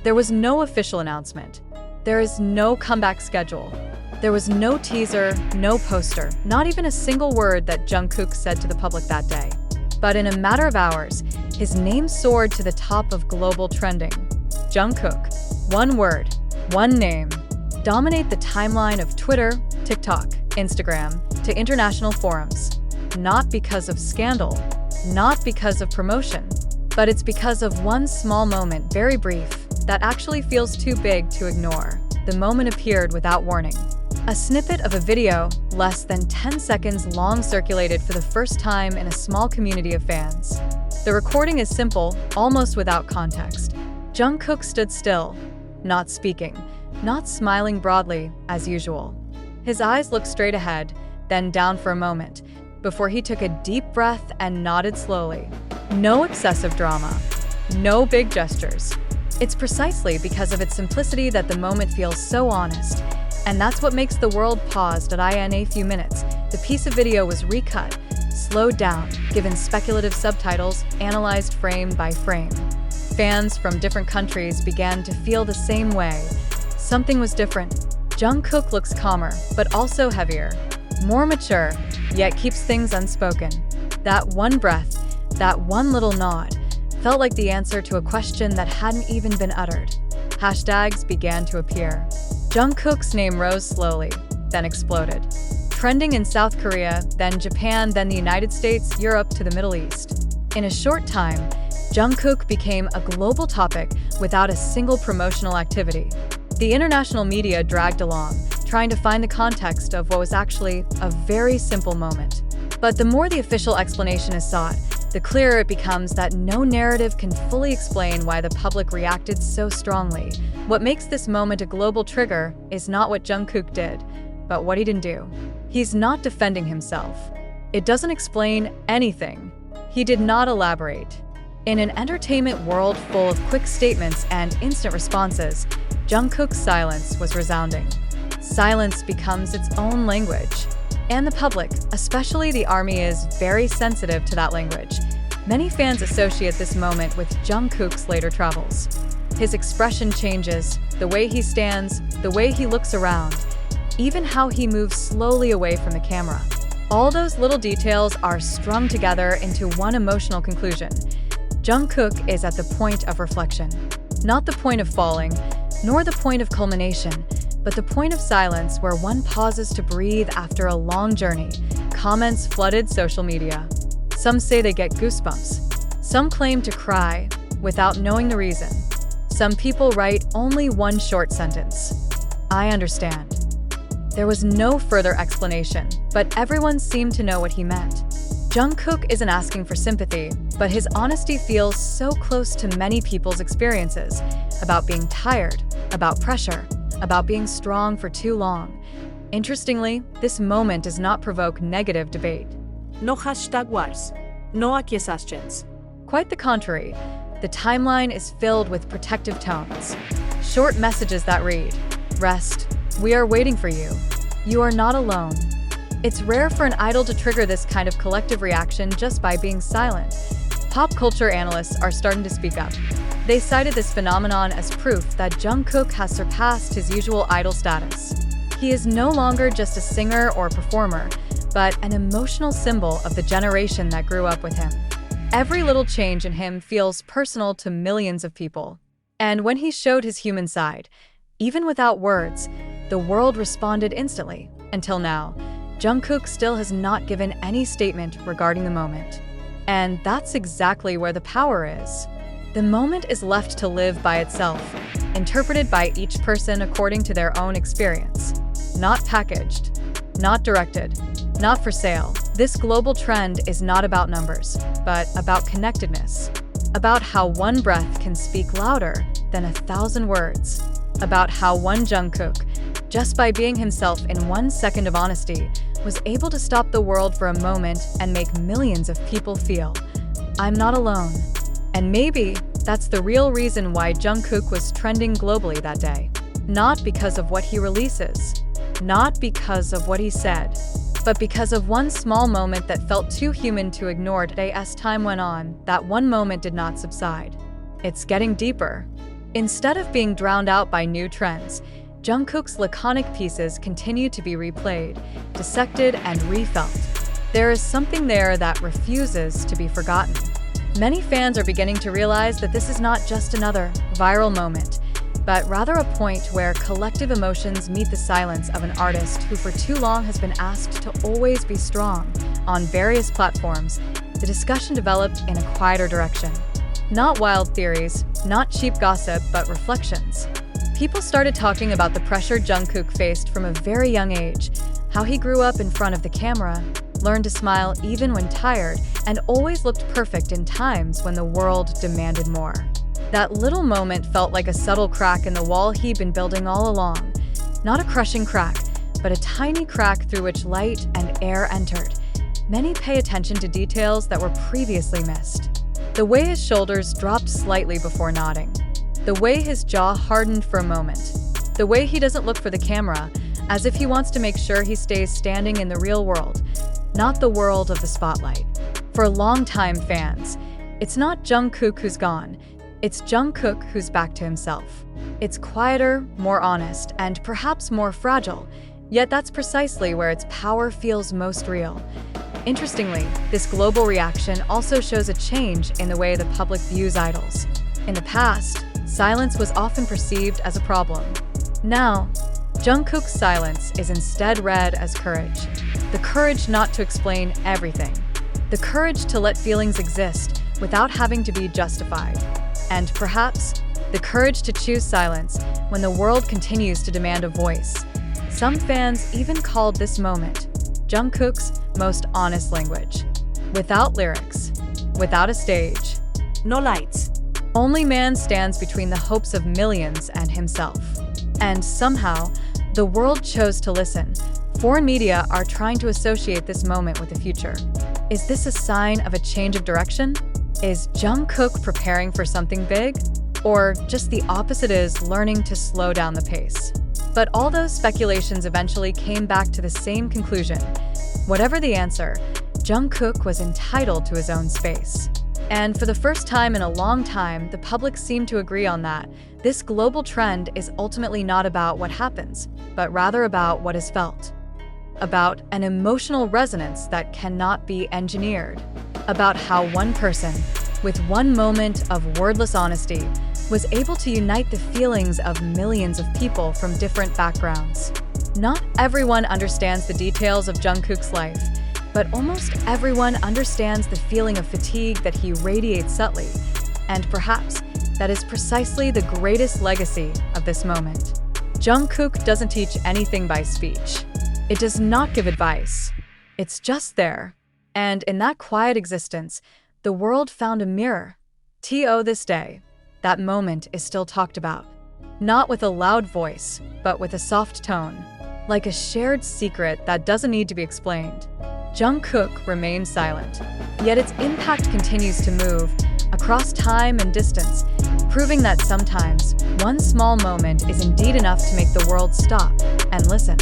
There was no official announcement. There is no comeback schedule. There was no teaser, no poster, not even a single word that Jungkook said to the public that day. But in a matter of hours, his name soared to the top of global trending. Jungkook, one word, one name, dominate the timeline of Twitter, TikTok, Instagram, to international forums. Not because of scandal, not because of promotion, but it's because of one small moment, very brief, that actually feels too big to ignore. The moment appeared without warning. A snippet of a video, less than 10 seconds long, circulated for the first time in a small community of fans. The recording is simple, almost without context. Jungkook stood still, not speaking, not smiling broadly, as usual. His eyes looked straight ahead, then down for a moment, before he took a deep breath and nodded slowly. No excessive drama, no big gestures. It's precisely because of its simplicity that the moment feels so honest. And that's what makes the world pause. In a few minutes, the piece of video was recut, slowed down, given speculative subtitles, analyzed frame by frame. Fans from different countries began to feel the same way. Something was different. Jungkook looks calmer, but also heavier. More mature, yet keeps things unspoken. That one breath, that one little nod, felt like the answer to a question that hadn't even been uttered. Hashtags began to appear. Jungkook's name rose slowly, then exploded. Trending in South Korea, then Japan, then the United States, Europe to the Middle East. In a short time, Jungkook became a global topic without a single promotional activity. The international media dragged along, trying to find the context of what was actually a very simple moment. But the more the official explanation is sought, the clearer it becomes that no narrative can fully explain why the public reacted so strongly. What makes this moment a global trigger is not what Jungkook did, but what he didn't do. He's not defending himself. It doesn't explain anything. He did not elaborate. In an entertainment world full of quick statements and instant responses, Jungkook's silence was resounding. Silence becomes its own language. And the public, especially the army, is very sensitive to that language. Many fans associate this moment with Jungkook's later travels. His expression changes, the way he stands, the way he looks around, even how he moves slowly away from the camera. All those little details are strung together into one emotional conclusion. Jungkook is at the point of reflection. Not the point of falling, nor the point of culmination, but the point of silence where one pauses to breathe after a long journey. Comments flooded social media. Some say they get goosebumps. Some claim to cry without knowing the reason. Some people write only one short sentence. I understand. There was no further explanation, but everyone seemed to know what he meant. Jungkook isn't asking for sympathy, but his honesty feels so close to many people's experiences, about being tired, about pressure, about being strong for too long. Interestingly, this moment does not provoke negative debate. No hashtag wars, no accusations. Quite the contrary, the timeline is filled with protective tones. Short messages that read, "Rest, we are waiting for you. You are not alone." It's rare for an idol to trigger this kind of collective reaction just by being silent. Pop culture analysts are starting to speak up. They cited this phenomenon as proof that Jungkook has surpassed his usual idol status. He is no longer just a singer or performer, but an emotional symbol of the generation that grew up with him. Every little change in him feels personal to millions of people. And when he showed his human side, even without words, the world responded instantly. Until now, Jungkook still has not given any statement regarding the moment. And that's exactly where the power is. The moment is left to live by itself, interpreted by each person according to their own experience. Not packaged, not directed, not for sale. This global trend is not about numbers, but about connectedness. About how one breath can speak louder than 1,000 words. About how one Jungkook, just by being himself in 1 second of honesty, was able to stop the world for a moment and make millions of people feel, I'm not alone. And maybe that's the real reason why Jungkook was trending globally that day. Not because of what he releases, not because of what he said, but because of one small moment that felt too human to ignore today. As time went on, that one moment did not subside. It's getting deeper. Instead of being drowned out by new trends, Jungkook's laconic pieces continue to be replayed, dissected, and refelt. There is something there that refuses to be forgotten. Many fans are beginning to realize that this is not just another viral moment, but rather a point where collective emotions meet the silence of an artist who for too long has been asked to always be strong. On various platforms, the discussion developed in a quieter direction. Not wild theories, not cheap gossip, but reflections. People started talking about the pressure Jungkook faced from a very young age, how he grew up in front of the camera, learned to smile even when tired, and always looked perfect in times when the world demanded more. That little moment felt like a subtle crack in the wall he'd been building all along. Not a crushing crack, but a tiny crack through which light and air entered. Many pay attention to details that were previously missed. The way his shoulders dropped slightly before nodding. The way his jaw hardened for a moment. The way he doesn't look for the camera, as if he wants to make sure he stays standing in the real world, not the world of the spotlight. For longtime fans, it's not Jungkook who's gone, it's Jungkook who's back to himself. It's quieter, more honest, and perhaps more fragile, yet that's precisely where its power feels most real. Interestingly, this global reaction also shows a change in the way the public views idols. In the past, silence was often perceived as a problem. Now, Jungkook's silence is instead read as courage. The courage not to explain everything. The courage to let feelings exist without having to be justified. And perhaps, the courage to choose silence when the world continues to demand a voice. Some fans even called this moment Jungkook's most honest language. Without lyrics, without a stage, No lights. only man stands between the hopes of millions and himself. And somehow, the world chose to listen. Foreign media are trying to associate this moment with the future. Is this a sign of a change of direction? Is Jungkook preparing for something big? Or just the opposite, is learning to slow down the pace? But all those speculations eventually came back to the same conclusion. Whatever the answer, Jungkook was entitled to his own space. And for the first time in a long time, the public seemed to agree on that. This global trend is ultimately not about what happens, but rather about what is felt. About an emotional resonance that cannot be engineered. About how one person, with one moment of wordless honesty, was able to unite the feelings of millions of people from different backgrounds. Not everyone understands the details of Jungkook's life, but almost everyone understands the feeling of fatigue that he radiates subtly. And perhaps that is precisely the greatest legacy of this moment. Jungkook doesn't teach anything by speech. It does not give advice. It's just there. And in that quiet existence, the world found a mirror. To this day, that moment is still talked about. Not with a loud voice, but with a soft tone. Like a shared secret that doesn't need to be explained. Jungkook remains silent, yet its impact continues to move across time and distance, proving that sometimes one small moment is indeed enough to make the world stop and listen.